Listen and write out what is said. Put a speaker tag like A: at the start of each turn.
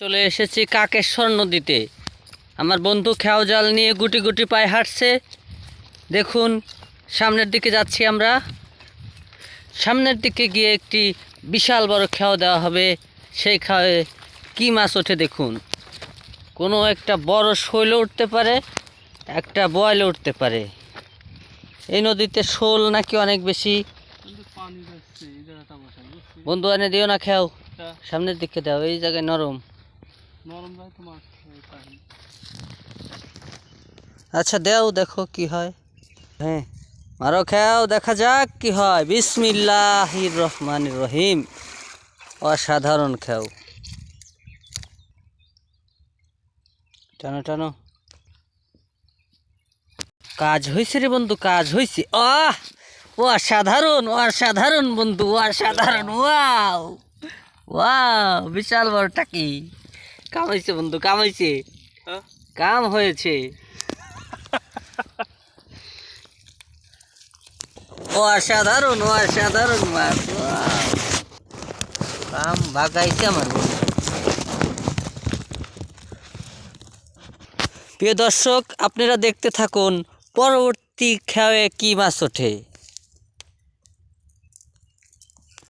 A: চলে এসেছি কাকেশ্বর নদীতে। আমার বন্ধু খেয়াও জাল নিয়ে গুটি গুটি পায়ে হাঁটছে। দেখুন সামনের দিকে যাচ্ছি আমরা। সামনের দিকে গিয়ে একটি বিশাল বড় খেয়াও দেওয়া হবে। সেই খেয়ে কী মাছ ওঠে দেখুন। কোনো একটা বড় শৈল উঠতে পারে, একটা বয়লে উঠতে পারে। এই নদীতে শোল নাকি অনেক বেশি। বন্ধু এনে দিও না খেয়াও, সামনের দিকে দাও, এই জায়গায় নরম। আচ্ছা দেও, দেখো কি হয়। হ্যাঁ মারো খেয়াও, দেখা যাক কি হয়। বিসমিল্লাহির রহমানির রহিম। অসাধারণ খেয়াও। টানো টানো। কাজ হয়েছে রে বন্ধু, কাজ হয়েছে। অসাধারণ অসাধারণ বন্ধু, অসাধারণ। ওয়াও ওয়াও, বিশাল বড় টাকি। কাম হয়েছে বন্ধু, কাম হয়েছে, কাম হয়েছে। অসাধারণ অসাধারণ মাছ। কাম ভাগাইছে আমার বন্ধু। প্রিয় দর্শক, আপনারা দেখতে থাকুন পরবর্তী খেয়ে কি মাছ ওঠে।